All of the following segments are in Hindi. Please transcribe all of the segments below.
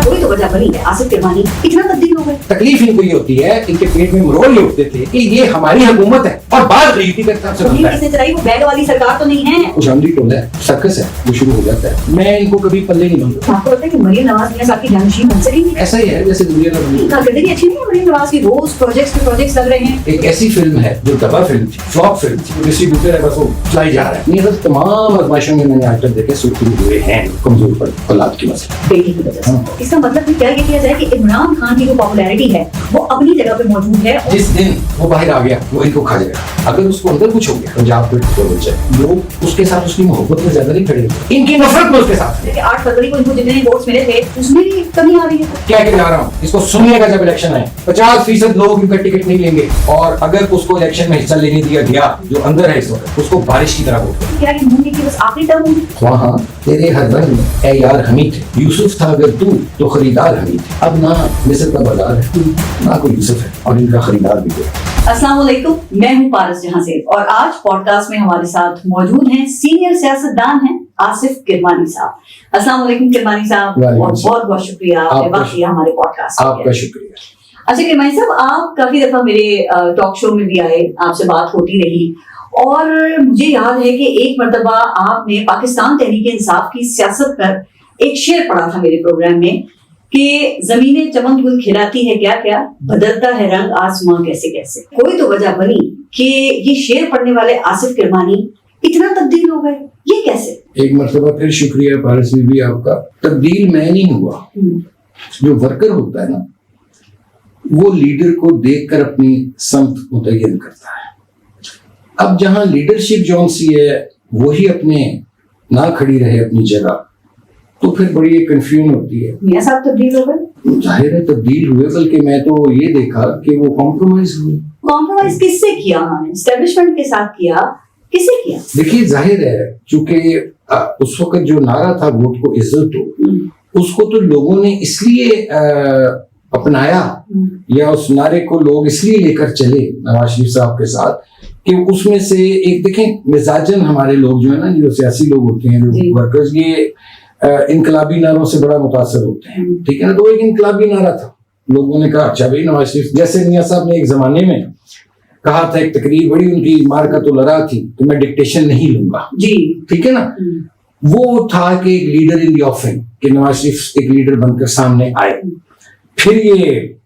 कोई तो वजह बनी है आसिफ किरमानी इतना तब्दील हो गए। तकलीफ इनको ये होती है, इनके पेट में मरोड़ ये उठते थे कि ये हमारी हुकूमत है और बात रीति के तरफ से बनता है। किसने चलाई? वो बैग वाली सरकार तो नहीं है, खुशामदी टोला है, सर्कस है, वो शुरू हो जाता है। मैं इनको कभी पल्ले नहीं बनता। आपको लगता है कि मरियम नवाज मियां साहब की जानशीन बन सकेंगी? ऐसा ही है जैसे दुनिया में बनी। कारकर्दगी अच्छी नहीं है मरियम नवाज की, रोज प्रोजेक्ट्स पे प्रोजेक्ट्स लग रहे हैं। एक ऐसी फिल्म है जो दबा फिल्म थी, फ्लॉप फिल्म थी, डिस्ट्रीब्यूटर है बस वो चलाई जा रहा है। ये सब तमाम आजमाइशों में मैंने आज तक देखे सुरखरू हुए हैं कमजोर पर औलाद की मसला बेटी की वजह से। इसका मतलब क्या ये किया जाए कि इमरान खान की जो पॉपुलैरिटी है वो अपनी जगह पे मौजूद है। जिस दिन वो बाहर आ गया वो इनको खा जाएगा। अगर उसको अंदर कुछ हो गया पंजाब पे तो बन जाए, लोग उसके साथ उसकी मोहब्बत में ज्यादा नहीं खड़े, इनकी नफरत में उसके साथ। 8 फरवरी को इनको जितने वोट्स मिले थे उसमें भी कमी आ रही है। क्या कह जा रहा हूँ, इसको सुनिएगा। जब इलेक्शन आए 50% लोग इनका टिकट नहीं लेंगे और अगर उसको इलेक्शन में हिस्सा लेने दिया गया जो अंदर है इस वक्त, उसको बारिश की तरह वोट क्या ये मूवी की बस आखिरी टर्म होगी? वहाँ तेरे हर रंग में ऐ यार हमीद, यूसुफ था अगर तू तो खरीदार हमीद। अब ना मिस्र का बाजार है ना कोई यूसुफ है और इनका खरीदार भी कोई। अस्सलाम वालेकुम, मैं हूँ पारस जहां से और आज पॉडकास्ट में हमारे साथ मौजूद हैं सीनियर सियासतदान हैं आसिफ किरमानी साहब। अस्सलाम वालेकुम किरमानी साहब, और बहुत बहुत शुक्रिया आपने वक्त दिया हमारे पॉडकास्ट। आपका शुक्रिया। अच्छा किरमानी साहब, आप काफी दफा मेरे टॉक शो में भी आए, आपसे बात होती रही और मुझे याद है कि एक मर्तबा आपने पाकिस्तान तहरीक इंसाफ की सियासत पर एक शेर पढ़ा था मेरे प्रोग्राम में कि जमीने चमन गुल खिलाती है क्या क्या, बदलता है रंग आसमां कैसे कैसे। कोई तो वजह बनी कि ये शेर पढ़ने वाले आसिफ किरमानी इतना तब्दील हो गए, ये कैसे? एक मरतबा फिर शुक्रिया पारस बीबी आपका। तब्दील मैं नहीं हुआ, जो वर्कर होता है ना वो लीडर को देखकर अपनी समत मुतय्यन करता है। अब जहां लीडरशिप जौन सी है वही अपने ना खड़ी रहे अपनी जगह, तो फिर बड़ी एक कंफ्यूजन होती है। मियां साहब तब्दील हो गए? जाहिर है तब्दील हुए, बल्कि मैं तो ये देखा कि वो कॉम्प्रोमाइज हुए। कॉम्प्रोमाइज किससे किया उन्होंने? एस्टेब्लिशमेंट के साथ किया, किससे किया? देखिए जाहिर है चूंकि उस वक्त जो नारा था वोट को इज्जत दो, उसको तो लोगों ने इसलिए अपनाया या उस नारे को लोग इसलिए लेकर चले नवाज शरीफ साहब के साथ कि उसमें से एक देखें मिजाजन हमारे लोग जो है ना, जो सियासी लोग होते हैं, जो वर्कर्स, ये इनकलाबी नारों से बड़ा मुतासर होते हैं, ठीक है ना। तो एक इनकलाबी नारा था, लोगों ने कहा अच्छा भाई नवाज शरीफ, जैसे मियां साहब ने एक जमाने में कहा था, एक तकरीर बड़ी उनकी मार का तो लड़ा थी कि मैं डिक्टेशन नहीं लूंगा जी, ठीक है ना। वो था कि एक लीडर इन द ऑफिंग, कि नवाज शरीफ एक लीडर बनकर सामने आए। फिर ये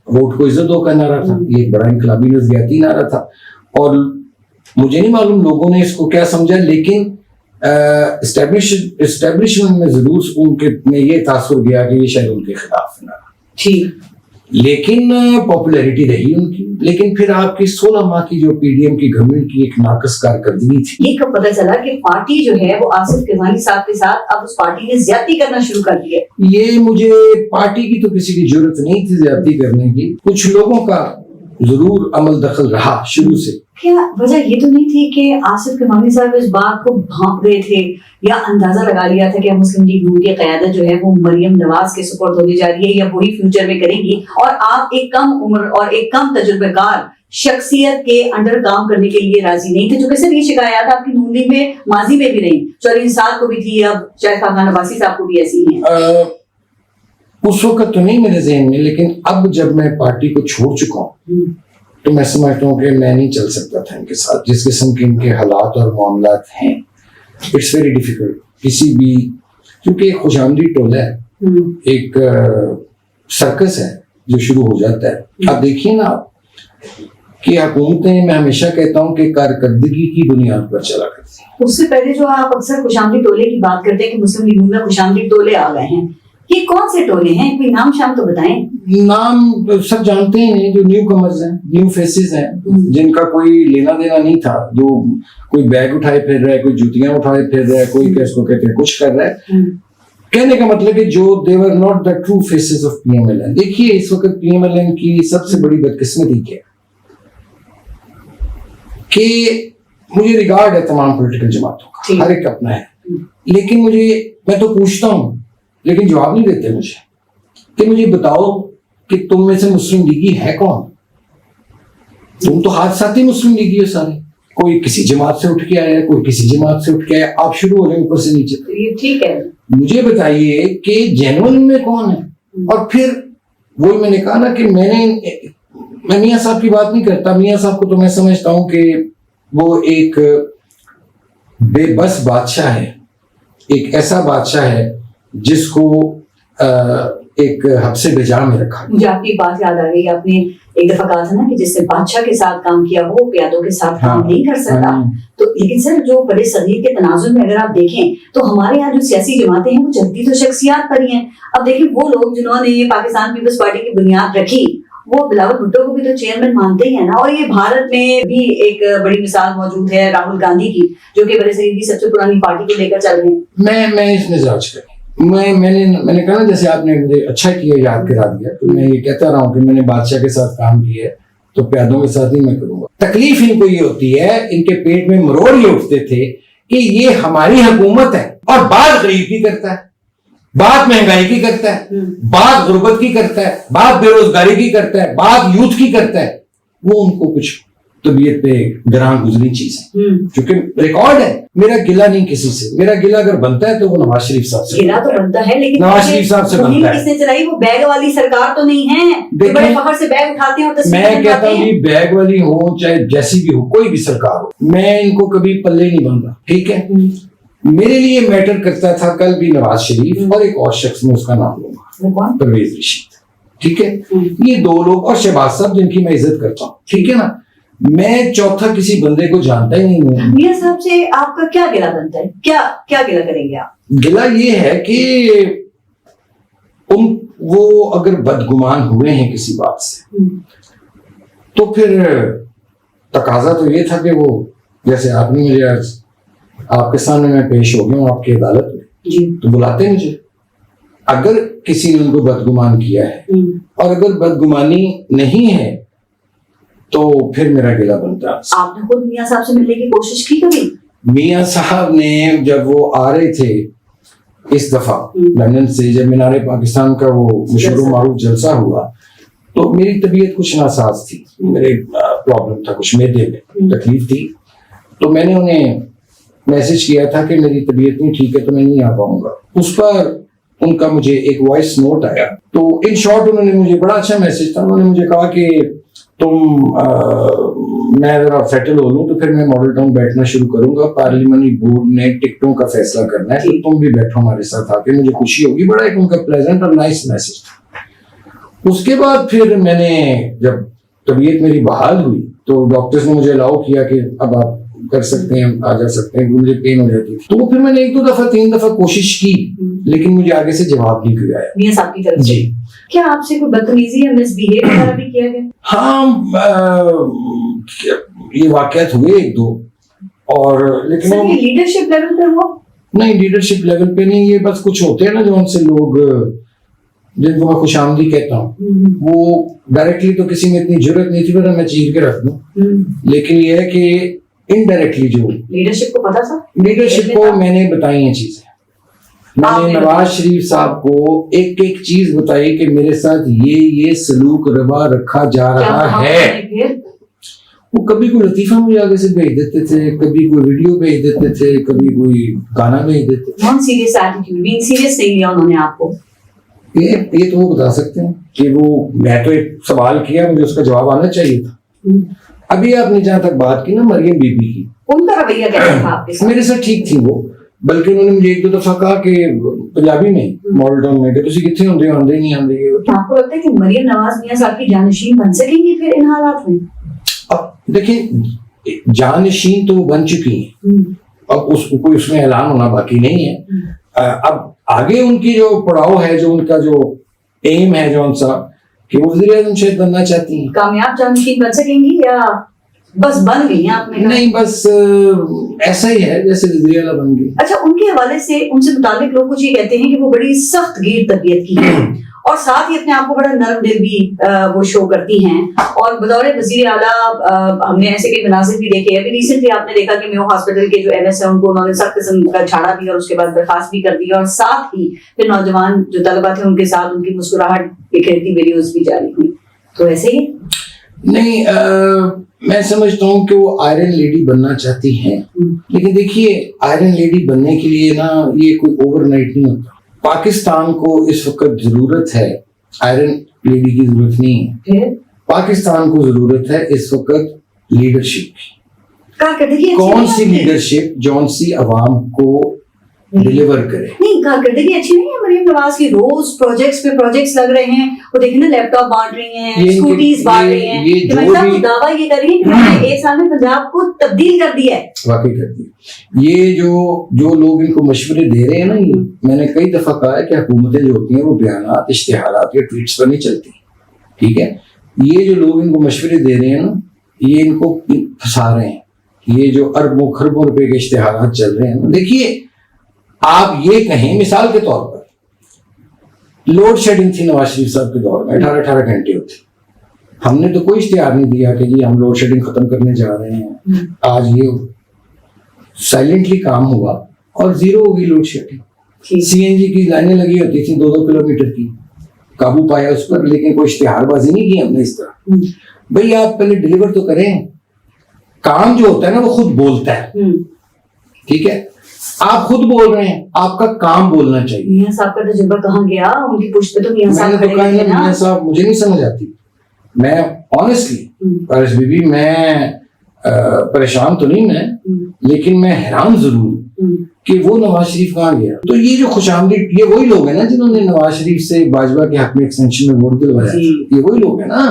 वोट को इज्जत दो का नारा था, ये एक बड़ा इनकलाबी नजरियाती नारा था और मुझे नहीं मालूम लोगों ने इसको क्या समझा, लेकिन एस्टेब्लिशमेंट में जरूर उनके में ये तासुर गया कि ये शायद उनके खिलाफ है नारा, ठीक। लेकिन पॉपुलैरिटी रही उनकी। लेकिन फिर आपकी 16 माह की जो पीडीएम की गवर्नमेंट की एक नाकस कारकर्दगी थी, ये कब पता चला कि पार्टी जो है वो आसिफ किरमानी साहब के साथ अब उस पार्टी ने ज्यादती करना शुरू कर दी है? ये मुझे पार्टी की तो किसी की जरूरत नहीं थी ज्यादती करने की, कुछ लोगों का जरूर अमल दखल रहा शुरू से। क्या वजह ये तो नहीं थी कि आसिफ किरमानी साहब इस बात को भांप रहे थे या अंदाजा लगा लिया था कि मुस्लिम लीग नून की क़यादत जो है वो मरियम नवाज के सुपुर्द होने जा रही है या वही फ्यूचर में करेगी और आप एक कम उम्र और एक कम तजुर्बेकार शख्सियत के अंडर काम करने के लिए राजी नहीं थे? जो कि सिर्फ ये शिकायत आपकी नून लीग में माजी में भी रही, चौधरी साहब को भी थी, अब शायद खान अब्बासी साहब को भी ऐसी ही है। उस वक्त तो नहीं मेरे ज़हन में, लेकिन अब जब मैं पार्टी को छोड़ चुका हूँ तो मैं समझता हूँ कि मैं नहीं चल सकता था इनके साथ। जिस किस्म के इनके हालात और मामलात हैं, इट्स वेरी डिफिकल्ट किसी भी, क्योंकि एक खुशामदी टोला है, एक सर्कस है जो शुरू हो जाता है। अब देखिए ना कि हुकूमतें, मैं हमेशा कहता हूँ कि कारकर्दगी की बुनियाद पर चला करती हैं। उससे पहले जो आप अक्सर खुशामदी टोले की बात करते हैं कि मुस्लिम लीग में खुशामदी टोले आ गए हैं, ये कौन से टोले हैं? कोई नाम शाम तो बताएं। नाम सब जानते हैं, जो न्यू कमर्स हैं, न्यू फेसेस हैं, जिनका कोई लेना देना नहीं था, जो कोई बैग उठाए फिर रहा है, कोई जूतियां उठाए फिर रहा है, कोई किसको कहते हैं कुछ कर रहा है। कहने का मतलब है जो they were not the true faces of PMLN. देखिए इस वक्त पीएमएलएन की सबसे बड़ी बदकिस्मती क्या है कि मुझे रिगार्ड है तमाम पॉलिटिकल जमातों का, हर एक अपना है, लेकिन मैं तो पूछता हूँ लेकिन जवाब नहीं देते मुझे कि मुझे बताओ कि तुम में से मुस्लिम लीगी है कौन? तुम तो हाथ साथ ही मुस्लिम लीगी हो सारे, कोई किसी जमात से उठ के आया, कोई किसी जमात से उठ के आया, आप शुरू हो रहे ऊपर से नीचे। ये ठीक है, मुझे बताइए कि जेन्युइन में कौन है? और फिर वही मैंने कहा ना कि मैं मियाँ साहब की बात नहीं करता। मियाँ साहब को तो मैं समझता हूँ कि वो एक बेबस बादशाह है, एक ऐसा बादशाह है जिसको एक हब्से बेजा में रखा। मुझे आपकी बात याद आ गई, आपने एक दफा कहा था ना कि जिसने बादशाह के साथ काम किया वो प्यादों के साथ काम नहीं कर सकता। तो लेकिन सर जो बड़े सदीर के तनाजुर में अगर आप देखें तो हमारे यहाँ जो सियासी जमातें हैं वो चलती तो शख्सियात पर ही हैं। अब देखिए वो लोग जिन्होंने पाकिस्तान पीपल्स पार्टी की बुनियाद रखी वो बिलावल भुट्टो को भी तो चेयरमैन मानते ही है ना। और ये भारत में भी एक बड़ी मिसाल मौजूद है राहुल गांधी की, जो कि बड़े सदीर की सबसे पुरानी पार्टी को लेकर चल रहे हैं। मैं इस मिजाज का मैंने कहा ना, जैसे आपने मुझे अच्छा किया याद करा दिया, तो मैं ये कहता रहा हूँ कि मैंने बादशाह के साथ काम किया है तो प्यादों के साथ ही मैं करूंगा। तकलीफ इनको ये होती है, इनके पेट में मरोड़ ये उठते थे कि ये हमारी हुकूमत है और बात गरीब की करता है, बात महंगाई की करता है, बात गुर्बत की करता है, बात बेरोजगारी की करता है, बात यूथ की करता है। वो उनको कुछ तबीयत पे ग्रां गुजरी चीज है, क्योंकि रिकॉर्ड है। मेरा गिला नहीं किसी से, मेरा गिला अगर बनता है तो वो नवाज शरीफ साहब से। गिला तो बनता है, लेकिन नवाज शरीफ साहब से बनता है। किसने चलाई? वो बैग वाली सरकार तो नहीं है, बड़े फखर से बैग उठाते हैं और तस्वीरें मैं कहता हूँ बैग वाली हो चाहे जैसी भी हो, कोई भी सरकार हो, मैं इनको कभी पल्ले नहीं बनता। ठीक है, मेरे लिए मैटर करता था कल भी नवाज शरीफ और एक और शख्स में उसका नाम लूंगा, परवेज रशीद। ठीक है, ये दो लोग और शहबाज साहब जिनकी मैं इज्जत करता हूँ। ठीक है ना, मैं चौथा किसी बंदे को जानता ही नहीं हूँ। मियां साहब से आपका क्या गिला बनता है? क्या गिला करेंगे आप? गिला ये है कि वो अगर बदगुमान हुए हैं किसी बात से तो फिर तकाजा तो ये था कि वो, जैसे आपने मुझे आज आपके सामने मैं पेश हो गया हूँ आपकी अदालत में जी, तो बुलाते मुझे। अगर किसी ने उनको बदगुमान किया है और अगर बदगुमानी नहीं है तो फिर मेरा गिला बनता है। आपने खुद मियां साहब से मिलने की कोशिश की कभी? मियां साहब ने जब वो आ रहे थे इस दफा लंदन से, जब मीनारे पाकिस्तान का वो मशहूर मारूफ जलसा हुआ, तो मेरी तबीयत कुछ नासाज थी, मेरे प्रॉब्लम था, कुछ मैदे में तकलीफ थी। तो मैंने उन्हें मैसेज किया था कि मेरी तबीयत नहीं ठीक है तो मैं नहीं आ पाऊंगा। उस पर उनका मुझे एक वॉइस नोट आया, तो इन शॉर्ट उन्होंने मुझे, बड़ा अच्छा मैसेज था, उन्होंने मुझे कहा कि मैं अगर आप सेटल हो लूं तो फिर मैं मॉडल टाउन बैठना शुरू करूंगा, पार्लियामेंट्री बोर्ड ने टिकटों का फैसला करना है, तो तुम भी बैठो हमारे साथ आके, मुझे खुशी होगी। बड़ा एक उनका प्लेजेंट और नाइस मैसेज था। उसके बाद फिर मैंने, जब तबीयत मेरी बहाल हुई तो डॉक्टर्स ने मुझे अलाउ किया कि अब आप कर सकते हैं, आ जा सकते हैं, मुझे पेन हो जाती थी। तो फिर मैंने 1-2 दफा 3 दफा कोशिश की, लेकिन मुझे आगे से जवाब नहीं दिया मियां साहब की तरफ से। जी। क्या आपसे कोई बदतमीजी या मिसबिहेव वगैरह भी किया गया? हाँ, ये वाकयात हुए 1-2, और लेकिन सर ये लीडरशिप लेवल पर हुआ? नहीं, लीडरशिप लेवल पे नहीं, ये बस कुछ होते हैं ना जो उनसे लोग, जिनको मैं खुशामदी कहता हूँ, वो डायरेक्टली तो किसी में इतनी जरूरत नहीं थी वरना मैं चीर के रख दूं, लेकिन ये है कि इनडायरेक्टली जो लीडरशिप को पता था, लीडरशिप को मैंने बताई हैं चीजें। मैंने नवाज शरीफ साहब को एक एक चीज बताई कि मेरे साथ ये सलूक रवा रखा जा रहा है। वो कभी कोई लतीफा मुझे आगे से भेज देते थे, कभी कोई वीडियो भेज देते थे, कभी कोई गाना भेज देते थे। Non serious attitude, being serious नहीं लिया उन्होंने आपको? ये तो वो बता सकते हैं कि वो, मैं तो एक सवाल किया, मुझे उसका जवाब आना चाहिए था। अभी आपने जहां तक बात की ना मरियम बीबी की, उनका रवैया कैसा था आपके साथ? मेरे साथ ठीक थी वो, बल्कि उन्होंने मुझे 1-2 दफा कहा कि पंजाबी में, मॉडल टाउन में, कि तुसी कितने होंदे हो, आंदे नहीं आंदे। आपको लगता है कि मरियम नवाज मियां साहब की जानशीन बन सकेंगी फिर इन हालात में? अब देखिए, जानशीन तो वो बन चुकी हैं, अब कोई उसमें ऐलान होना बाकी नहीं है। अब आगे उनकी जो पड़ाव है, जो उनका जो एम है, जो उनका कि वो वज़ीर आज़म शायद बनना चाहती हैं। कामयाब जानशीन बन सकेंगी या बस बन गई हैं आपने? नहीं, बस ऐसा ही है जैसे वज़ीर आला बन गई। अच्छा, उनके हवाले से, उनसे मुताबिक लोग कुछ ये कहते हैं कि वो बड़ी सख्त गिर तबीयत की है और साथ ही अपने आप को बड़ा नर्म दिल भी वो शो करती हैं, और बतौर वज़ीर आला हमने ऐसे कई मनाजिर भी देखे। अभी रिसेंटली आपने देखा कि मेयो हॉस्पिटल के जो एमएस है उनको उन्होंने सख्त किस्म का झाड़ा भी और उसके बाद बर्खास्त भी कर दी, और साथ ही फिर नौजवान जो तलबा थे उनके साथ उनकी मुस्कुराहट बिखेरती वीडियोस भी जारी हुई। तो ऐसे ही नहीं, मैं समझता हूँ कि वो आयरन लेडी बनना चाहती हैं, लेकिन देखिए, आयरन लेडी बनने के लिए ना ये कोई ओवरनाइट नहीं होता। पाकिस्तान को इस वक्त जरूरत है आयरन लेडी की, जरूरत नहीं है। फिर पाकिस्तान को जरूरत है इस वक्त लीडरशिप की। कारकर्दगी अच्छी कौन नहीं सी है आपकी? लीडरशिप जौन सी अवाम को डिलीवर करे। नहीं, कारकर्दगी अच्छी नहीं है मरियम नवाज की। रोज प्रोजेक्ट्स पे प्रोजेक्ट्स लग रहे हैं, वो देखिए ना, लैपटॉप बांट रही हैं, ये स्कूटीज बांट रही हैं। ये कि जो मतलब भी वो दावा ये कर रही है कि मैंने एक साल में पंजाब को तब्दील कर दिया है। वाकई करती है। ये जो लोग इनको मशवरे दे रहे हैं ना, ये मैंने कई दफा कहा है कि हुकूमतें जो होती हैं वो बयानात, इश्तिहारात या ट्वीट्स पर नहीं चलती, ठीक है। ये जो लोग इनको मशवरे दे रहे हैं ना, ये इनको फंसा रहे हैं। ये जो अरबों खरबों रुपए के इश्तिहारात चल रहे हैं ना, देखिए आप ये कहें मिसाल के तौर पर लोड शेडिंग थी नवाज शरीफ साहब के दौर में, 18-18 घंटे होती। हमने तो कोई इश्तिहार नहीं दिया कि जी हम लोड शेडिंग खत्म करने जा रहे हैं। आज ये साइलेंटली काम हुआ और जीरो हो गई लोड शेडिंग। सीएनजी की लाइनें लगी होती थी 2-2 किलोमीटर की, काबू पाया उस पर, लेकिन कोई इश्तिहारबाजी नहीं की हमने इस तरह। भाई आप पहले डिलीवर तो करें। काम जो होता है ना वो खुद बोलता है, ठीक है। आप खुद बोल रहे हैं, आपका काम बोलना चाहिए। मियां साहब का तजुर्बा कहाँ गया? उनकी पुष्ट पे तो मियां साहब मैंने तो कहा खड़े है थे ना, ना। मियां साहब मुझे नहीं समझ आती। मैं ऑनेस्टली पारस बीबी, मैं परेशान तो नहीं मैं, लेकिन मैं हैरान जरूर कि वो नवाज शरीफ कहाँ गया। तो ये जो खुशामदीद, ये वही लोग हैं ना जिन्होंने नवाज शरीफ से बाजवा के हक में एक्सटेंशन में वोट दिलवाया। ये वही लोग हैं ना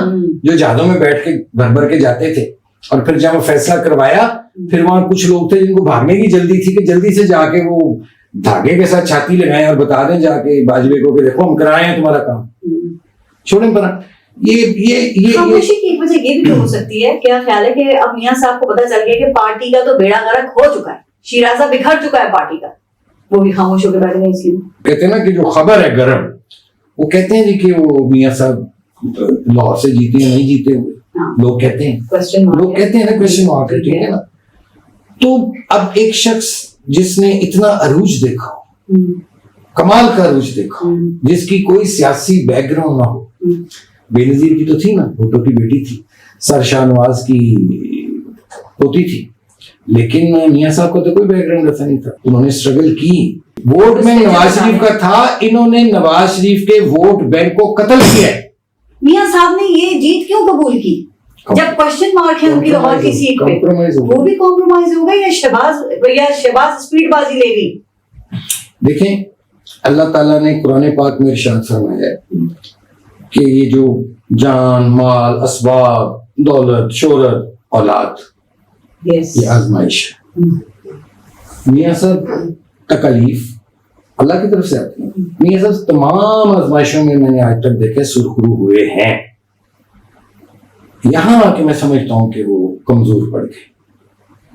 जो जहाजों में बैठ के भर भर के जाते थे, और फिर जब वो फैसला करवाया, फिर वहां कुछ लोग थे जिनको भागने की जल्दी थी कि जल्दी से जाके वो धागे के साथ छाती लगाएं और बता दें जाके बाजवे को कि देखो हम कराए हैं तुम्हारा काम, छोड़े पर। ये खामोशी की एक वजह ये भी तो हो सकती है। क्या ख्याल है कि अब मियां साहब को पता चल गया कि पार्टी का तो बेड़ा गर्क हो चुका है, शिराजा बिखर चुका है पार्टी का, वो भी खामोश होकर बैठ गए। इसलिए कहते हैं ना कि जो खबर है गरम, वो कहते हैं जी कि वो मियां साहब लाहौर से जीते नहीं जीते हुए, लोग कहते हैं, लोग कहते हैं ना, क्वेश्चन मार्क है, ठीक है ना। तो अब एक शख्स जिसने इतना अरूज देखा, कमाल का अरूज देखा, जिसकी कोई सियासी बैकग्राउंड ना हो, बेनजीर की तो थी ना, भुट्टो की बेटी थी, सर शाहनवाज की पोती थी, लेकिन मियां साहब को तो कोई बैकग्राउंड ऐसा नहीं था। उन्होंने स्ट्रगल की, वोट बैंक नवाज शरीफ का था, इन्होंने नवाज शरीफ के वोट बैंक को कत्ल किया है। मियां साहब ने ये जीत क्यों कबूल की जब क्वेश्चन मार्क है उनकी लाहौर की सीट पे? वो भी कॉम्प्रोमाइज हो गई या शहबाज स्पीडबाजी ले गई? देखें, अल्लाह ताला ने कुरान पाक में इरशाद फरमाया है कि ये जो जान, माल, असबाब, दौलत, शोहरत, औलाद, ये आजमाइश है। मियां साहब तकलीफ अल्लाह की तरफ से आती है। मियां साहब तमाम आजमाइशों में मैंने आज तक देखे सुरखरू हुए हैं। यहां आके मैं समझता हूं कि वो कमजोर पड़ गए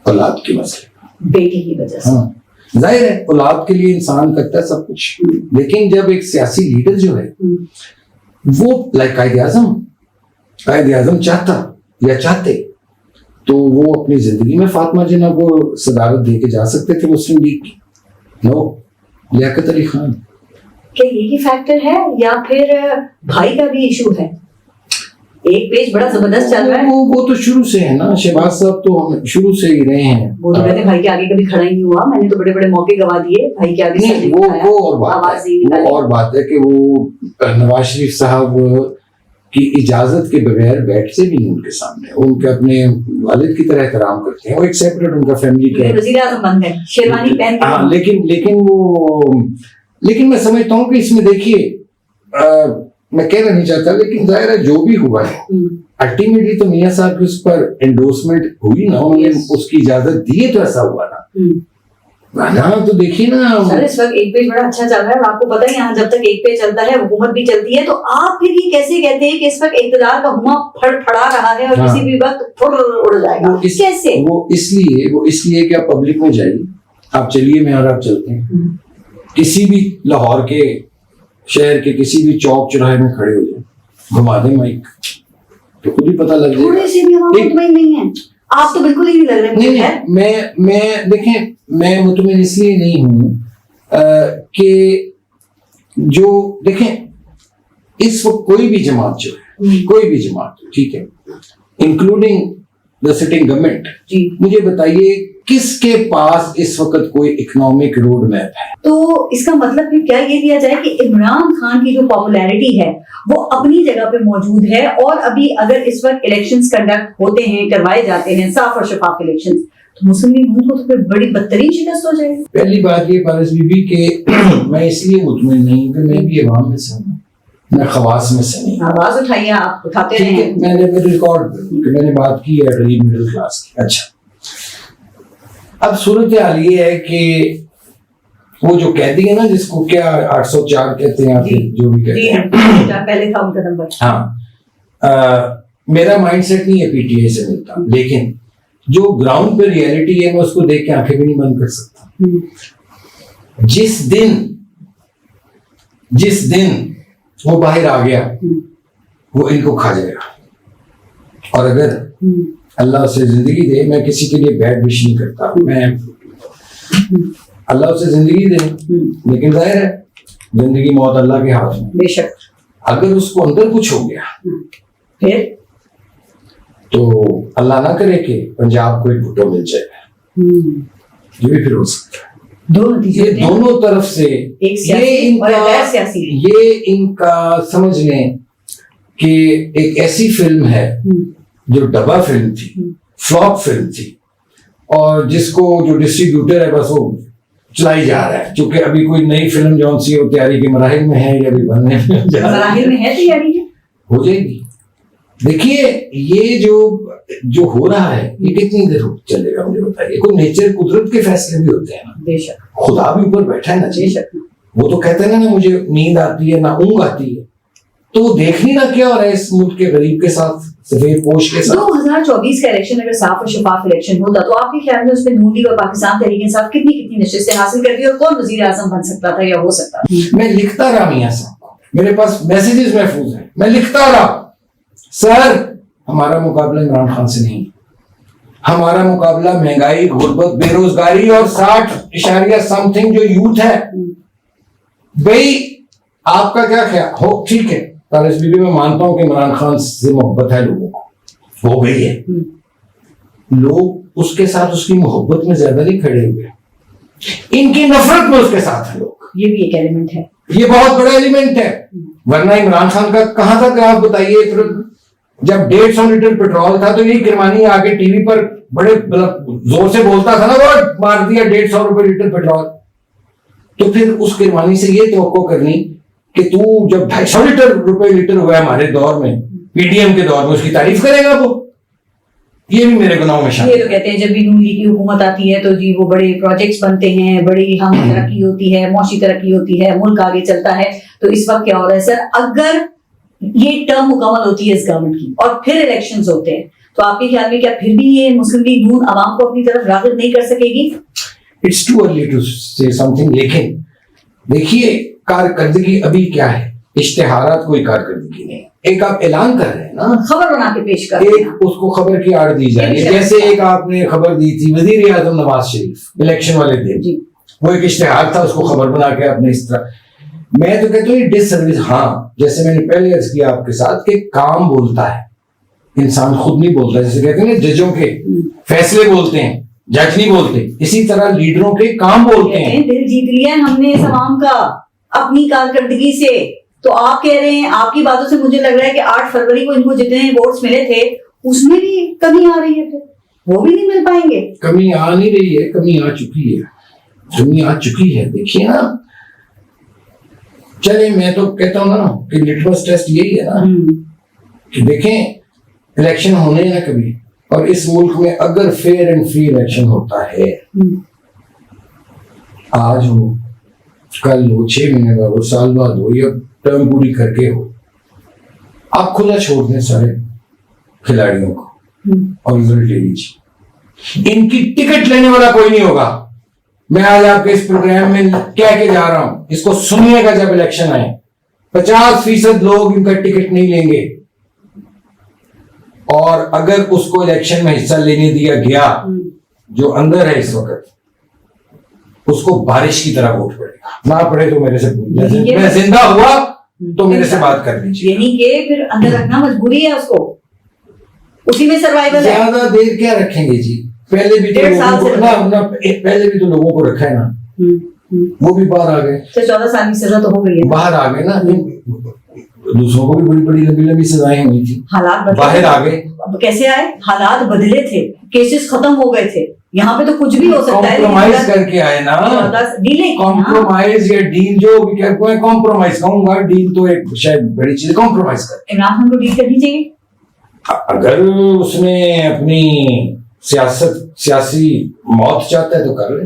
औलाद के मसले, बेटी की वजह से। हाँ, जाहिर है औलाद के लिए इंसान करता है सब कुछ, लेकिन जब एक सियासी लीडर जो है वो लाइक कायद आजम चाहते तो वो अपनी जिंदगी में फातिमा जिन्ना को सदारत दे के जा सकते थे मुस्लिम लीग की। नो, लियाकत अली खान। क्या यही फैक्टर है या फिर भाई का भी इशू है? एक पेज बड़ा जबरदस्त चल रहा है। वो तो शुरू से है ना, शहबाज साहब तो हम शुरू से ही रहे हैं। वो तो कहते हैं भाई के आगे कभी खड़ा ही नहीं हुआ, मैंने तो बड़े बड़े मौके गवा दिए, भाई के आगे नहीं, वो और बात है कि वो नवाज शरीफ साहब की इजाजत के बगैर बैठते भी नहीं उनके सामने, उनके अपने वालिद की तरह एहतराम करते हैं। वो एक सेपरेट उनका फैमिली का वज़ीर आज़म बन गए, शेरवानी पहन के। हाँ, लेकिन मैं समझता हूँ कि इसमें देखिए, मैं कहना नहीं चाहता, लेकिन जाहिर है जो भी हुआ है अल्टीमेटली तो मियां साहब की उस पर एंडोर्समेंट हुई ना, उन्होंने उसकी इजाजत दी है तो ऐसा हुआ ना। तो देखिए ना सर, इस वक्त एक पेज बड़ा अच्छा चल रहा है, आपको पता है यहाँ जब तक एक पेज चलता है हुकूमत भी चलती है, तो आप फिर ये कैसे कहते हैं कि इस वक्त इक़्तिदार का हुआ फड़फड़ा रहा है और किसी भी वक्त फुर उड़ जाएगा? कैसे? वो इसलिए कि आप पब्लिक में जाइए, आप चलिए, मैं और आप चलते हैं, किसी भी लाहौर के शहर के किसी भी चौक चौराहे में खड़े हो जाए, घुमा दें माइक, तो खुद ही पता लग जाएगा। थोड़े से भी हम मुतमईन नहीं है, आप तो बिल्कुल ही नहीं लग रहे। नहीं, मैं देखें, मैं मुतमईन इसलिए नहीं हूं कि जो देखें इस वक्त कोई भी जमात जो है, कोई भी जमात, ठीक है, इंक्लूडिंग द सिटिंग गवर्नमेंट, जी। मुझे बताइए किसके पास इस वक्त कोई इकोनॉमिक रोड मैप है? तो इसका मतलब फिर क्या ये दिया जाए कि इमरान खान की जो पॉपुलैरिटी है वो अपनी जगह पे मौजूद है, और अभी अगर इस वक्त इलेक्शंस कंडक्ट होते हैं, करवाए जाते हैं, साफ और शफाफ इलेक्शंस, तो मुस्लिम लीग नून को तो फिर बड़ी बदतरीन शिकस्त हो जाएगी। पहली बात ये पारस बीबी के मैं इसलिए मुतमिन नहीं हूं कि मैं भी अवाम में से हूं, मैं खवास में से नहीं। आवाज उठाइए, आप उठाते ठीक रहे। है, मैंने रिकॉर्ड कि मैंने बात की है गरीब मिडिल क्लास की। अच्छा, अब सूरत हाल ये है कि वो जो कहती है ना, जिसको क्या 804 कहते हैं, जी, जो भी कहते जी, हैं, पहले था उनका नंबर। हाँ, मेरा माइंडसेट नहीं है पीटीआई से मिलता, लेकिन जो ग्राउंड पे रियलिटी है मैं उसको देख के आंखें भी नहीं बंद कर सकता। जिस दिन वो बाहर आ गया वो इनको खा जाएगा। और अगर अल्लाह उसे जिंदगी दे, मैं किसी के लिए बैड विश नहीं करता, मैं अल्लाह उसे जिंदगी दे, लेकिन जाहिर है जिंदगी मौत अल्लाह के हाथ में। बेशक। अगर उसको अंदर कुछ हो गया फिर तो अल्लाह ना करे कि पंजाब को एक भुट्टो मिल जाए, ये भी फिर हो सकता है। दो नतीजे ये दोनों तरफ से एक सियासी और गैर सियासी। ये इनका समझ लें कि एक ऐसी फिल्म है जो डब्बा फिल्म थी, फ्लॉप फिल्म थी, और जिसको जो डिस्ट्रीब्यूटर है बस वो चलाई जा रहा है, क्योंकि अभी कोई नई फिल्म जौन सी वो तैयारी के मराहिल में है या अभी बनने में जा रही है, तैयारी है, हो जाएगी। देखिए ये जो हो रहा है ये कितनी देर चलेगा मुझे बताइए। कोई नेचर कुदरत के फैसले भी होते हैं ना, बेशक। खुदा भी ऊपर बैठा है ना, बेशक। वो तो कहते हैं ना मुझे नींद आती है ना ऊँघ आती है, तो वो देख नहीं रहा क्या हो रहा है इस मुल्क के गरीब के साथ, सफेद पोश के साथ। 2024 का इलेक्शन अगर साफ और शफाफ इलेक्शन होता तो आपके ख्याल में उसमें नून लीग और पाकिस्तान तहरीक इंसाफ कितनी नशिस्तें हासिल करती और कौन वजीर आजम बन सकता था या हो सकता था? मैं लिखता रहा मियां साहब को, मेरे पास मैसेजेस महफूज हैं, मैं लिखता रहा, सर हमारा मुकाबला इमरान खान से नहीं, हमारा मुकाबला महंगाई, गुर्बत, बेरोजगारी और 60 समथिंग जो यूथ है। भाई आपका क्या ख्याल हो? ठीक है पारस बीबी, मैं मानता हूं कि इमरान खान से मोहब्बत है लोगों को, हो गई है, लोग उसके साथ उसकी मोहब्बत में ज्यादा नहीं खड़े हुए, इनकी नफरत में उसके साथ है लोग। ये भी एक एलिमेंट है, ये बहुत बड़ा एलिमेंट है। वरना इमरान खान का कहां था ग्राफ बताइए? फिर जब 150 लीटर पेट्रोल था तो ये किरमानी आके टीवी पर बड़े जोर से बोलता था ना, वो मार दिया 150 रुपए लीटर पेट्रोल। तो फिर उस किरमानी से ये तवक्को करनी कि तू जब 250 रुपए लीटर हुआ हमारे दौर में, पीडीएम के दौर में, उसकी तारीफ करेगा वो, ये भी मेरे गुनाहों में शामिल। ये तो कहते हैं जब भी नून लीग की हुकूमत आती है तो जी वो बड़े प्रोजेक्ट्स बनते हैं, बड़ी हम तरक्की होती है, मौशी तरक्की होती है, मुल्क आगे चलता है। तो इस वक्त क्या हो रहा है सर, अगर ये टर्म मुकम्मल होती है इस गवर्नमेंट की और फिर इलेक्शंस होते हैं तो आपके ख्याल में क्या फिर भी ये मुस्लिम लीग नून आवाम को अपनी तरफ राग़िब नहीं कर सकेगी? It's too early to say something. लेकिन देखिए कारकर्दगी अभी क्या है, इश्तिहारात कोई कारकर्दगी नहीं। एक आप ऐलान कर रहे हैं ना, खबर बना के पेश कर, एक उसको खबर की आड़ दी जाए। जैसे एक आपने खबर दी थी वजीर आजम नवाज शरीफ इलेक्शन वाले दिन, वो एक इश्तिहार था, उसको खबर बना के आपने इस तरह। मैं तो कहता हूँ ये डिससर्विस। हाँ, जैसे मैंने पहले अर्ज किया आपके साथ कि काम बोलता है, इंसान खुद नहीं बोलता। जैसे कहते हैं ना जजों के फैसले बोलते हैं, जज नहीं बोलते, इसी तरह लीडरों के काम बोलते हैं। दिल जीत लिया है हमने इस आवाम का अपनी कारकर्दगी से। तो आप कह रहे हैं, आपकी बातों से मुझे लग रहा है कि 8 फरवरी को इनको जितने वोट्स मिले थे उसमें भी कमी आ रही है, तो वो भी नहीं मिल पाएंगे। कमी आ नहीं रही है, कमी आ चुकी है, कमी आ चुकी है। देखिए ना, चले मैं तो कहता हूं ना कि लिटमस टेस्ट यही है ना कि देखें इलेक्शन होने ना कभी, और इस मुल्क में अगर फेयर एंड फ्री इलेक्शन होता है, आज हो, कल हो, 6 महीने बाद हो, साल बाद हो, या टर्म पूरी करके हो, आप खुला छोड़ दें सारे खिलाड़ियों को और रिजल्ट ले लीजिए। इनकी टिकट लेने वाला कोई नहीं होगा। मैं आज आपके इस प्रोग्राम में कह के जा रहा हूं, इसको सुनिएगा जब इलेक्शन आए, 50% लोग इनका टिकट नहीं लेंगे। और अगर उसको इलेक्शन में हिस्सा लेने दिया गया, जो अंदर है इस वक्त, उसको बारिश की तरह वोट पड़ेगा। ना पड़े तो मेरे से मैं जिंदा हुआ तो मेरे से बात कर लीजिए। यानी कि फिर अंदर रखना मजबूरी है उसको। उसी में सर्वाइवल है। ज्यादा देर क्या रखेंगे जी, पहले भी तो 1.5 साल लोगों को पहले भी तो लोगों को रखा है ना, वो भी बाहर आ गए। 14 साल की सजा तो हो गई है, बाहर आ गए ना, दूसरों को भी बड़ी बड़ी लंबी लंबी सजाएं हुई थी, हालात बदले, बाहर आ गए। अब कैसे आए, हालात बदले थे, केसेस खत्म हो गए थे, यहाँ पे तो कुछ भी हो सकता है। कॉम्प्रोमाइज करके आए ना, कॉम्प्रोमाइज या डील, जो भी क्या कॉम्प्रोमाइज कहूंगा, डील तो एक शायद बड़ी चीज, कॉम्प्रोमाइज कर। इमरान खान को डील करनी चाहिए अगर उसने अपनी सियासी मौत चाहता है तो कर ले,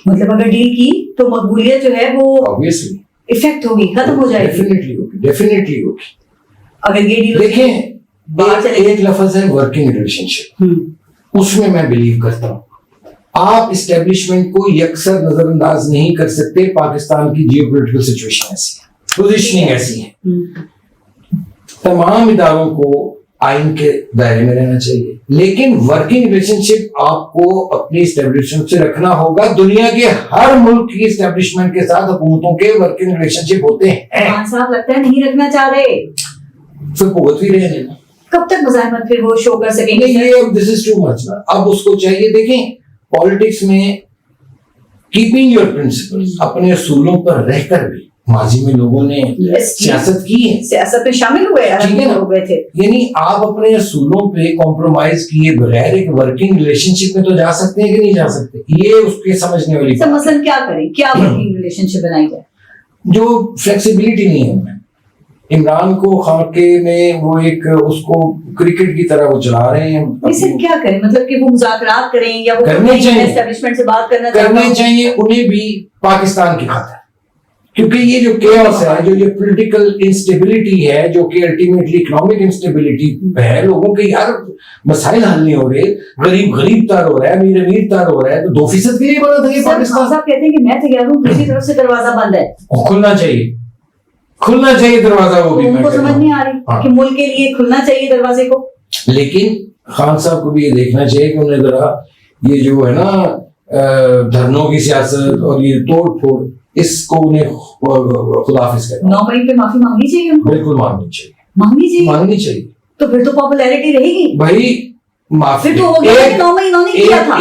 मतलब अगर डील की तो मकबूलियत जो है वो ऑब्वियसली इफेक्ट होगी, खत्म हो जाएगी, डेफिनेटली होगी। अगर ये डील देखें, एक लफ्ज है वर्किंग रिलेशनशिप, उसमें मैं बिलीव करता हूँ। आप इस्टेब्लिशमेंट को यकसर नजरअंदाज नहीं कर सकते। पाकिस्तान की जियोपॉलिटिकल सिचुएशन ऐसी है, पोजीशनिंग ऐसी है, तमाम इदारों को आइन के दायरे में रहना चाहिए, लेकिन वर्किंग रिलेशनशिप आपको अपनी इस्टेब्लिशमेंट से रखना होगा। दुनिया के हर मुल्क की इस्टेब्लिशमेंट के साथ हुकूमतों के वर्किंग रिलेशनशिप होते हैं। साहब लगता है नहीं रखना चाह रहे, फिर भुगत भी रहे ना, कब तक मुजाहिमत फिर वो शो कर सकेंगे? ये दिस इज टू मच ना, अब उसको चाहिए। देखें, पॉलिटिक्स में कीपिंग योर प्रिंसिपल्स, अपने असूलों पर रहकर भी माजी में लोगों ने सियासत की है, सियासत में शामिल हुए, हो गए थे। यानी आप अपने असूलों पे कॉम्प्रोमाइज किए बगैर एक वर्किंग रिलेशनशिप में तो जा सकते हैं कि नहीं जा सकते, ये उसके समझने वाली बात। मसलन क्या करें, क्या वर्किंग रिलेशनशिप बनाई जाए? जो फ्लेक्सिबिलिटी नहीं है उनमें। इमरान को खाके में वो एक उसको क्रिकेट की तरह वो चला रहे हैं। इसे क्या करें, मतलब कि वो मुज़ाकरात करें या वो करने चाहिए, एस्टेब्लिशमेंट से बात करने चाहिए उन्हें भी पाकिस्तान की खातिर, क्योंकि ये जो केओस है, जो ये पॉलिटिकल इंस्टेबिलिटी है, जो कि अल्टीमेटली इकोनॉमिक इंस्टेबिलिटी है, लोगों के यार मसाइल हल नहीं हो रहे, गरीब गरीब तर हो रहा है, अमीर अमीर तर हो रहा है, तो 2% के लिए बना था ये पाकिस्तान। साहब कहते हैं कि मैं तैयार हूँ, दूसरी तरफ से दरवाजा बंद है, खुलना चाहिए, खुलना चाहिए दरवाजा। वो भी उनको समझ नहीं आ रही कि मुल्क के लिए खुलना चाहिए दरवाजे को। लेकिन खान साहब को भी ये देखना चाहिए कि उन्हें जरा ये जो है ना धरनों की सियासत और ये तोड़ फोड़, इसको उन्हें खुदाफिज करना। 9 मई पे माफी मांगनी चाहिए उनको, बिल्कुल मांगनी चाहिए, मांगनी चाहिए। तो फिर तो पॉपुलैरिटी रहेगी भाई, माफी फिर तो हो गया कि 9 मई इन्होंने किया था।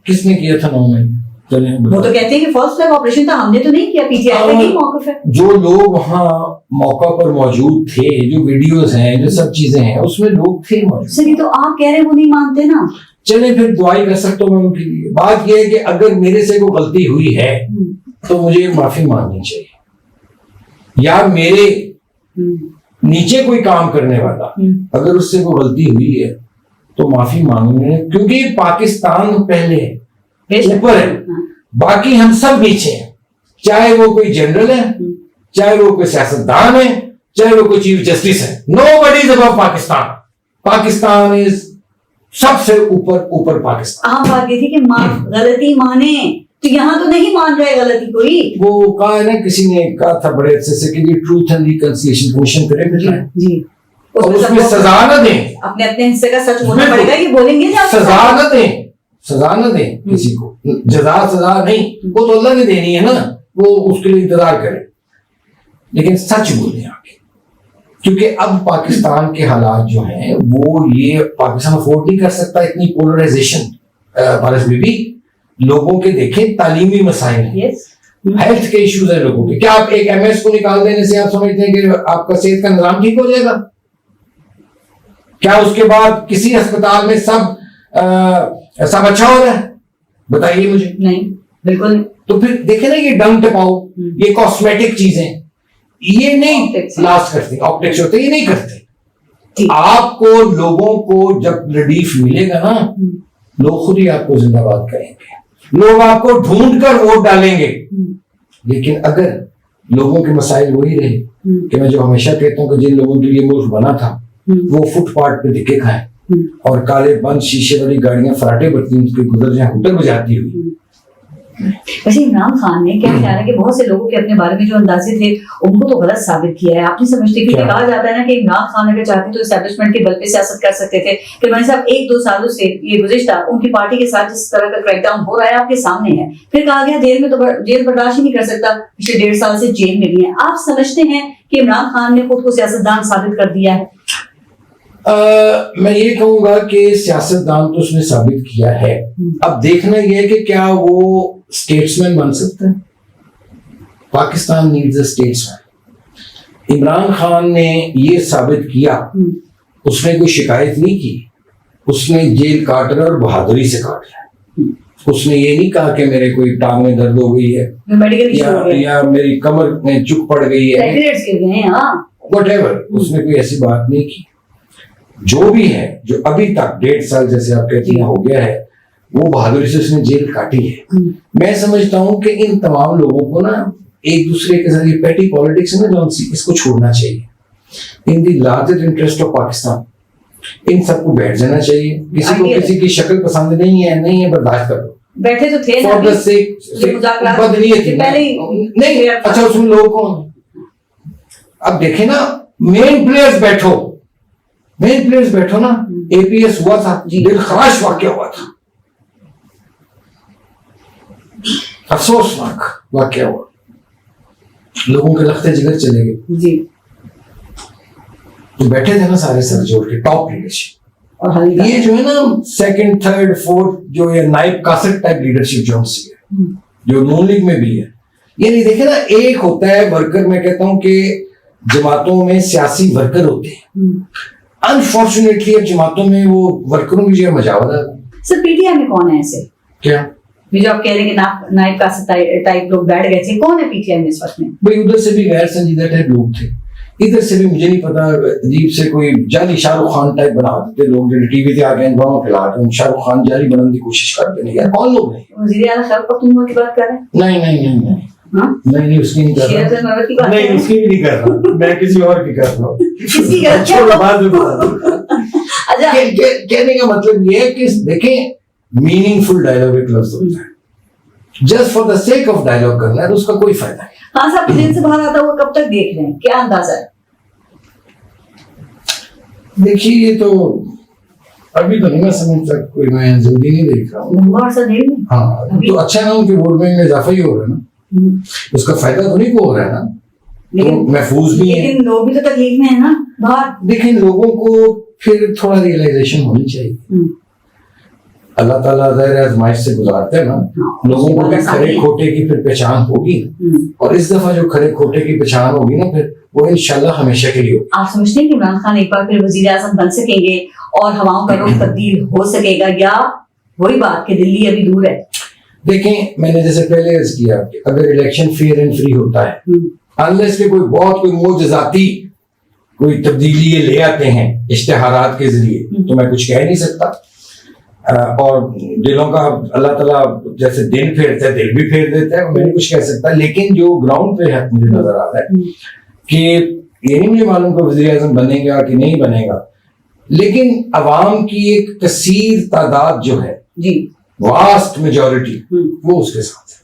किसने किया था 9 मई? वो तो कहते हैं कि फर्स्ट फ्लैग ऑपरेशन था, हमने तो नहीं किया, पीटीआई का यही मौक़िफ़ है। जो लोग वहाँ मौका पर मौजूद थे, जो वीडियोस हैं, जो सब चीजें हैं, उसमें लोग थे मौजूद। सर ये तो आप कह रहे हैं वो नहीं मानते ना, चले फिर दुआई कर सकता हूँ मैं उनके लिए। बात यह है कि अगर मेरे से कोई गलती हुई है तो मुझे माफी मांगनी चाहिए, या मेरे नीचे कोई काम करने वाला अगर उससे कोई गलती हुई है तो माफी मांगने, क्योंकि पाकिस्तान पहले ऊपर है, बाकी हम सब नीचे हैं। चाहे वो कोई जनरल है, चाहे वो कोई सियासतदान है, चाहे वो कोई चीफ जस्टिस है, nobody is above Pakistan. Pakistan is सबसे ऊपर पाकिस्तान। आप बात ये थी कि गलती माने, तो यहाँ तो नहीं मान रहे गलती कोई। वो कहा है ना, किसी ने कहा था बड़े अच्छे से कि ट्रूथ एंड रिकंसिलिएशन कमीशन करें जी, और उसमें सजा न दें, अपने अपने हिस्से का सच बोलना पड़ेगा, ये बोलेंगे सजा न दें किसी को, सजा नहीं, वो तो अल्लाह ने देनी है ना, वो उसके लिए इंतजार करें, लेकिन सच बोलें आगे। क्योंकि अब पाकिस्तान के हालात जो हैं वो, ये पाकिस्तान अफोर्ड नहीं कर सकता इतनी पोलराइजेशन। भारत में भी लोगों के देखें तालीमी मसाइल हैं, हेल्थ के इश्यूज हैं लोगों के। क्या आप एक एमएस को निकाल देने से आप समझते हैं कि आपका सेहत का निजाम ठीक हो जाएगा? क्या उसके बाद किसी अस्पताल में सब अच्छा हो रहा है? बताइए मुझे। नहीं, बिल्कुल। तो फिर देखे ना, ये डंग टपाओ, ये कॉस्मेटिक चीजें, ये नहीं लास्ट करते, ऑप्टिक्स होते, ये नहीं करते। आपको लोगों को जब रिलीफ मिलेगा ना, लोग खुद ही आपको जिंदाबाद करेंगे, लोग आपको ढूंढ कर वोट डालेंगे। लेकिन अगर लोगों के मसाइल वही रहे कि मैं जो हमेशा कहता हूँ कि जिन लोगों के लिए मुल्क बना था वो फुटपाथ पे दिखे खाएं और काले बंद शीशे वाली गाड़ियां फराटे बरती उनके गुजर जाए हुटर बजाती हुई। वैसे इमरान खान ने क्या ख्याल है कि बहुत से लोगों के अपने बारे में जो अंदाजे थे उनको तो गलत साबित किया है, आप नहीं समझते? क्योंकि कहा जाता है ना कि इमरान खान अगर चाहते तो एस्टेब्लिशमेंट के बल पे सियासत कर सकते थे। किरमानी साहब 1-2 सालों से ये गुज़िश्ता उनकी पार्टी के साथ जिस तरह का क्रैकडाउन हो रहा है आपके सामने है, फिर कहा गया जेल में तो जेल बर्दाश्त ही नहीं कर सकता, पिछले 1.5 साल से जेल में भी है। आप समझते हैं कि इमरान खान ने खुद को सियासतदान साबित कर दिया है? मैं ये कहूंगा कि सियासतदान तो उसने साबित किया है। अब देखना यह है कि क्या वो स्टेट्समैन बन सकते हैं। Pakistan needs a statesman. Imran Khan ने ये साबित किया, उसने कोई शिकायत नहीं की, उसने जेल काटा और बहादुरी से काटा। उसने ये नहीं कहा कि मेरे कोई टांग में दर्द हो गई है या मेरी कमर में चुक पड़ गई है, व्हाटएवर, उसने कोई ऐसी बात नहीं की। जो भी है, जो अभी तक 1.5 साल जैसे आप कहती हैं हो गया है, वो बहादुरी से उसने जेल काटी है। मैं समझता हूं कि इन तमाम लोगों को ना एक दूसरे के साथ ये पेटी पॉलिटिक्स है ना जो इसको छोड़ना चाहिए। इन दी लार्जर इंटरेस्ट ऑफ पाकिस्तान इन सबको बैठ जाना चाहिए। किसी को किसी की शक्ल पसंद नहीं है बर्दाश्त कर लो। बैठे तो थे ना, नहीं। अच्छा उसमें लोग कौन? अब देखे ना, मेन प्लेयर्स बैठो ना। एपीएस हुआ था, दिलखराश वाकया हुआ था, अफसोसनाक वाकया हुआ, लोगों के लखते जिगर चले गए जी। तो बैठे थे ना सारे सर जोड़ के, टॉप लीडरशिप। और ये जो है ना सेकंड थर्ड फोर्थ जो ये नाइब कासट टाइप लीडरशिप जो हमसे है, जो नून लीग में भी है, ये नहीं देखे ना, एक होता है वर्कर। मैं कहता हूं कि जमातों में सियासी वर्कर होते हैं, अनफॉर्चुनेटली अब जमातों में वो वर्करों की जगह मजावत। सर पीटीआई में कौन है ऐसे? क्या जो आप कह रहे हैं कि नाइब कासट टाइप लोग बैठ गए थे, कौन है पीटीआई में इस वक्त में? भाई उधर से भी गैर संजीदा टाइप लोग थे, इधर से भी मुझे नहीं पता, अजीब से कोई जाली शाहरुख खान टाइप बना देते लोग, जो टीवी पे आके गाँव फैला के शाहरुख खान जाली बनाने की कोशिश करते हैं। यार कौन लोग हैं? वज़ीर आला खैबर पख्तूनख्वा की बात कर रहे हैं? नहीं नहीं उसकी नहीं कर रहा, नहीं उसकी भी नहीं कर रहा, मैं किसी और की कर रहा हूँ। कहने का मतलब ये है कि देखें, मीनिंगफुल डायलॉग एक लफ्ज होता है, just for the sake of dialogue करना है तो उसका कोई फायदा नहीं। हाँ साहब, जेल से बाहर आता हुआ कब तक देख रहे हैं, क्या अंदाजा है? देखिए ये तो अभी तो नहीं मैं समझ सकता, कोई मैं जल्दी नहीं देख रहा हूँ। हाँ तो अच्छा ना उनके वोट बैंक में इजाफा ही हो रहा है ना, उसका फायदा तो नहीं को हो रहा है ना, तो महफूज भी है, लेकिन लोग भी तो तकलीफ में है ना बाहर। लेकिन लोगों को फिर थोड़ा रियलाइजेशन होनी चाहिए। अल्लाह ताला ज़ाहिर है आज़माइश से गुजारते हैं ना, लोगों को भी खरे खोटे की फिर पहचान होगी, और इस दफा जो खरे खोटे की पहचान होगी ना, फिर वो इंशाल्लाह हमेशा के लिए होगी। आप समझते हैं कि इमरान खान एक बार फिर वजीर आज़म बन सकेंगे और हवाओं का रुख तब्दील हो सकेगा, या वही बात कि दिल्ली अभी दूर है? देखें, मैंने जैसे पहले अर्ज किया, अगर इलेक्शन फेयर एंड फ्री होता है, अनलेस के कोई मोजज़ाती कोई तब्दीली ले आते हैं इश्तिहारात के जरिए, तो मैं कुछ कह नहीं सकता। और दिलों का अल्लाह ताला जैसे दिन फेरता है, दिल भी फेर देता है, मैं नहीं कुछ कह सकता। लेकिन जो ग्राउंड पे है मुझे नजर आ रहा है कि ये नहीं मुझे मालूम कि वज़ीर आज़म बनेगा कि नहीं बनेगा, लेकिन अवाम की एक कसीर तादाद जो है जी, वास्ट मेजॉरिटी, वो उसके साथ है।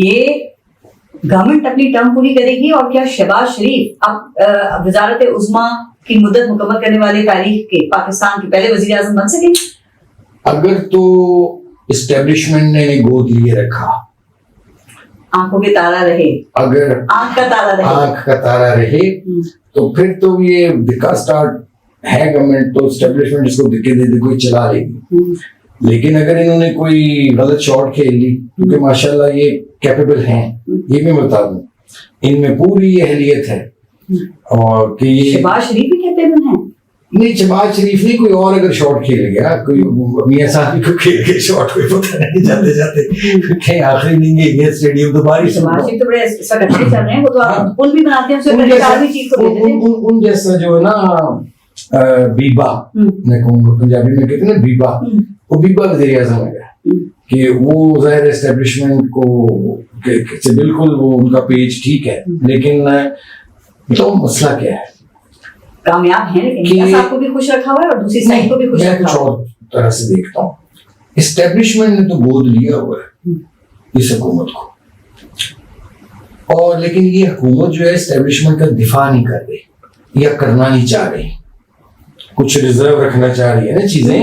ये गवर्नमेंट अपनी टर्म पूरी करेगी, और क्या शहबाज शरीफ अब वजारत उज़्मा की मुद्दत मुकम्मल करने वाले तारीख के पाकिस्तान के पहले वज़ीर आज़म बन सकेंगे? अगर तो इस्टेब्लिशमेंट ने गोद लिए रखा, आंखों के तारा रहे, अगर आंख का तारा रहे, तो फिर तो ये दिक्कत स्टार्ट है। गवर्नमेंट तो इस्टेब्लिशमेंट इसको दिक्कत दे कोई चला लेगी। लेकिन अगर इन्होंने कोई गलत शॉट खेल ली, क्योंकि माशाल्लाह ये कैपेबल हैं, ये भी बता दूं, इनमें पूरी अहलियत है, और कि ये शहबाज शरीफ भी कैपेबल हैं। नहीं, शहबाज शरीफ नहीं, कोई और अगर शॉट खेल गया, कोई मियां साहब को खेल के शॉट, कोई पता नहीं, जाते जाते कहीं आखिरी नहीं ये स्टेडियम तो बारिश तो बड़े अच्छे चल रहे हैं, वो तो पुल भी बनाते हैं, उन जैसा जो है ना बीबा, मैं कहूँगा पंजाबी में कहते हैं ना बीबा, वो बीबा वज़ीर आज़म है कि वो ज़ाहिर एस्टेब्लिशमेंट को से बिल्कुल वो उनका पेज ठीक है, लेकिन तो मसला क्या है, कामयाब है लेकिन आपको भी खुश रखा हुआ है और दूसरी साइड को भी खुश रखा हुआ है। मैं कुछ और तरह से देखता हूँ, एस्टेब्लिशमेंट ने तो गोद लिया हुआ है इस हुकूमत को, और लेकिन ये हुकूमत जो है एस्टेब्लिशमेंट का दिफा नहीं कर रही या करना नहीं चाह रही, कुछ रिजर्व रखना चाह रही है ना चीजें।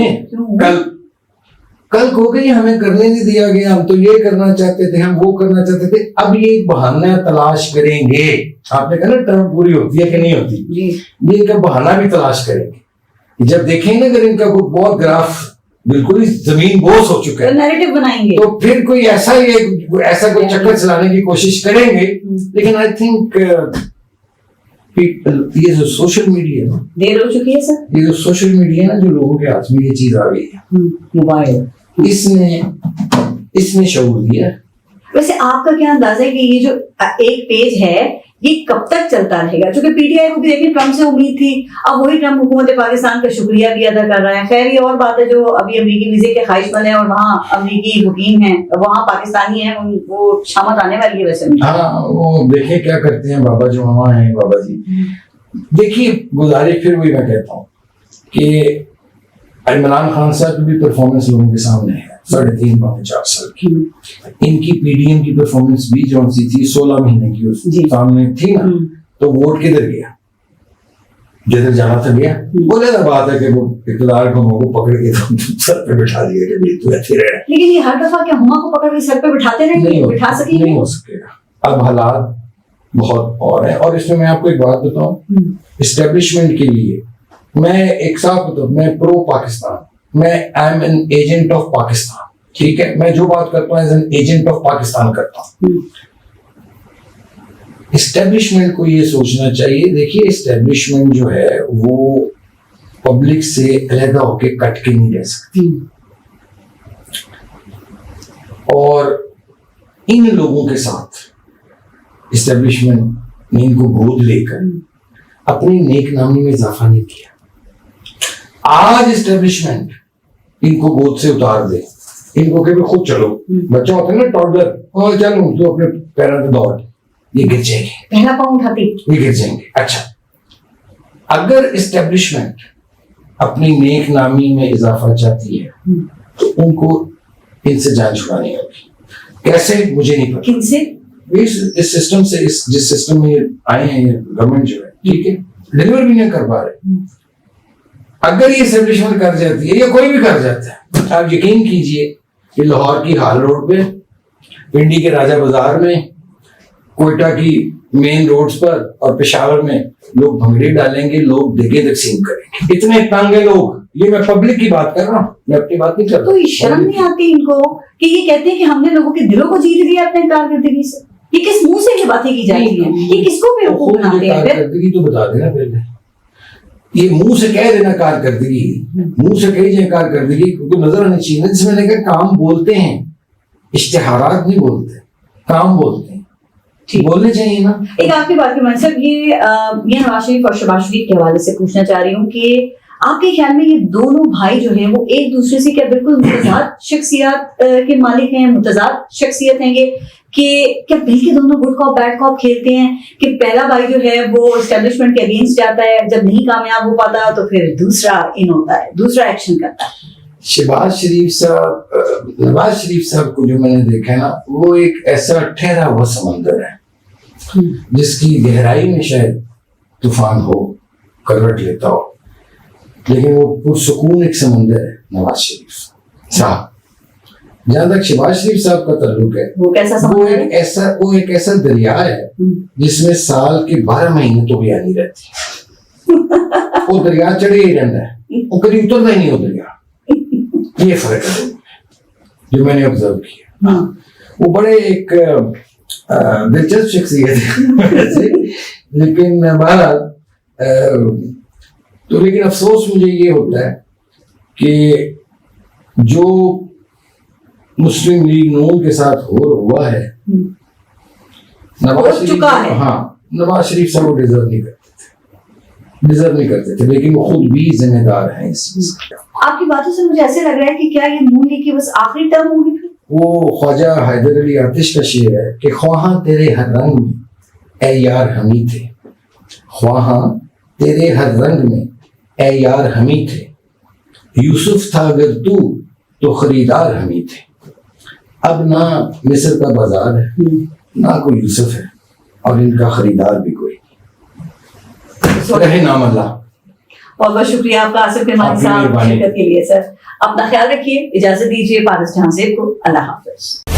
कल को गई हमें करने नहीं दिया गया, हम तो ये करना चाहते थे, हम वो करना चाहते थे, अब ये एक बहाना तलाश करेंगे। आपने कहा ना टर्म पूरी होती है कि नहीं होती, ये का बहाना भी तलाश करेंगे। जब देखेंगे अगर इनका कोई बहुत ग्राफ बिल्कुल ही जमीन बोझ हो चुका है, नैरेटिव बनाएंगे, तो फिर कोई ऐसा कोई चक्कर चलाने की कोशिश करेंगे। लेकिन आई थिंक ये जो सोशल मीडिया है, देर हो चुकी है सर, ये जो सोशल मीडिया है ना, जो लोगों के हाथ में ये चीज आ गई है, मोबाइल, इसने शऊर दिया। वैसे आपका क्या अंदाजा है कि ये जो एक पेज है ये कब तक चलता रहेगा? क्योंकि पीटीआई को भी देखिए ट्रम्प से उम्मीद थी, अब वही ट्रम्प हुकूमत पाकिस्तान का शुक्रिया भी अदा कर रहा है। खैर ये और बात है, जो अभी अमेरिकी वीजे के ख्वाहिशमंद है और वहाँ अमेरिकी हुकीम है, वहाँ पाकिस्तानी है, वो शामत आने वाली है वैसे। हाँ, वो देखे क्या करते हैं बाबा जो वहाँ है, बाबा जी। देखिए गुजारिश फिर वही मैं कहता हूँ कि इमरान खान साहब की भी परफॉर्मेंस लोगों के सामने है, 3.5-4 साल की। इनकी पीडीएम की परफॉर्मेंस भी जो सी थी 16 महीने की उस सामने थी ना, तो वोट किधर गया? जिधर जाना था गया। वो ज्यादा बात है कि वो इक़्तिदार को पकड़ के सर पे बिठा दिया कि तू ऐसे रह। लेकिन ये हर दफा क्या हुमा को पकड़ के सर पे बिठाते रहेंगे? बिठा सकेंगे? नहीं हो सकेगा। अब हालात बहुत और है। और इसमें मैं आपको एक बात बताऊं, एस्टेब्लिशमेंट के लिए मैं एक साफ बताऊं, मैं प्रो पाकिस्तान, मैं I am an agent of Pakistan, ठीक है? मैं जो बात करता हूँ as an agent of Pakistan करता हूँ। एस्टेब्लिशमेंट को ये सोचना चाहिए, देखिए एस्टेब्लिशमेंट जो है वो पब्लिक से अलग होके कट के नहीं रह सकती, और इन लोगों के साथ एस्टेब्लिशमेंट ने इनको गोद लेकर अपनी नेक नामी में इजाफा नहीं किया। आज एस्टेब्लिशमेंट इनको गोद से उतार दे, इनको के खुद चलो, बच्चा होता है ना टॉडलर, और चलो तो अपने पैरों पे दौड़, ये गिर जाएंगे, पहला पाँव उठाते ये गिर जाएंगे। अच्छा, अगर एस्टेब्लिशमेंट अपनी नेक नामी में इजाफा चाहती है तो उनको इनसे जान छुड़ानी होगी। कैसे मुझे नहीं पता, किनसे? इस सिस्टम से, जिस सिस्टम में आए हैं ये गवर्नमेंट जो है, ठीक है, डिलीवर भी नहीं कर पा रहे। अगर ये एस्टेब्लिशमेंट कर जाती है या कोई भी कर जाता है, आप यकीन कीजिए कि लाहौर की हाल रोड पे, पिंडी के राजा बाजार में, कोयटा की मेन रोड्स पर और पेशावर में लोग भंगड़े डालेंगे, लोग देगे तकसीम करेंगे। इतने तंग है लोग, ये मैं पब्लिक की बात कर रहा हूँ, मैं अपनी बात नहीं कर रहा। तो ये शर्म नहीं आती इनको कि ये कहते हैं कि हमने लोगों के दिलों को जीत लिया अपने कारकर्दगी से? ये किस मुंह से ये बातें की जाती हैं? ये किसको बेवकूफ बनाते हैं? कारकर्दगी तो बता देना पहले, ये मुंह से कह देना कारकर्दगी, मुंह से कही जाए कारकर्दगी, क्योंकि नजर आनी चाहिए। जिसमें मैंने कहा काम बोलते हैं, इश्तिहारात नहीं बोलते, काम बोलते हैं, बोलने चाहिए ना। एक आपकी बात की मनसब ये नवाज शरीफ और शहबाज शरीफ के हवाले से पूछना चाह रही हूँ कि आपके ख्याल में ये दोनों भाई जो हैं वो एक दूसरे से क्या बिल्कुल मुतजाद शख्सियत के मालिक हैं, मुतजाद शख्सियत हैं ये, कि क्या मिलके दोनों गुड कॉप बैड कॉप खेलते हैं? कि पहला भाई जो है वो एस्टेब्लिशमेंट के अगेंस्ट जाता है, जब नहीं कामयाब हो पाता तो फिर दूसरा इन होता है, दूसरा एक्शन करता है। शहबाज शरीफ साहब, नवाज शरीफ साहब को जो मैंने देखा है ना, वो एक ऐसा ठहरा हुआ समंदर है जिसकी गहराई में शायद तूफान हो, करवट लेता हो, लेकिन वो पुरसुकून एक समंदर है नवाज शरीफ साहब। जहां तक शहबाज शरीफ साहब का ताल्लुक है, वो कैसा समंदर है? वो एक ऐसा दरिया है जिसमें साल के 12 महीने तो बया नहीं रहती। वो दरिया चढ़े ही रहता है, वो कभी उतरता ही नहीं वो दरिया। ये फर्क है जो मैंने ऑब्जर्व किया। वो बड़े एक दिलचस्प शख्सियत है लेकिन बहरहाल तो लेकिन अफसोस मुझे ये होता है कि जो मुस्लिम लीग नून के साथ हुआ है, नवाज शरीफ, हाँ, नवाज शरीफ साहब को डिजर्व नहीं करते थे, लेकिन वो खुद भी जिम्मेदार हैं इस चीज का। आपकी बातों से मुझे ऐसे लग रहा है कि क्या ये नून लीग की बस आखिरी टर्म होगी? वो ख्वाजा हैदर अली आतिश का शेर है कि ख्वाहां तेरे हर रंग में ए यार हमी थे, ख्वाहां तेरे हर रंग में ए यार हमी थे, यूसुफ था अगर तू तो खरीदार हमी थे। अब ना मिस्र का बाजार है, ना कोई यूसुफ है, और इनका खरीदार भी कोई रहे नाम अल्लाह। बहुत बहुत शुक्रिया आपका आसिफ रहमानी साहब शिरकत के लिए। सर अपना ख्याल रखिए, इजाजत दीजिए पारस जहां से को। अल्लाह हाफिज।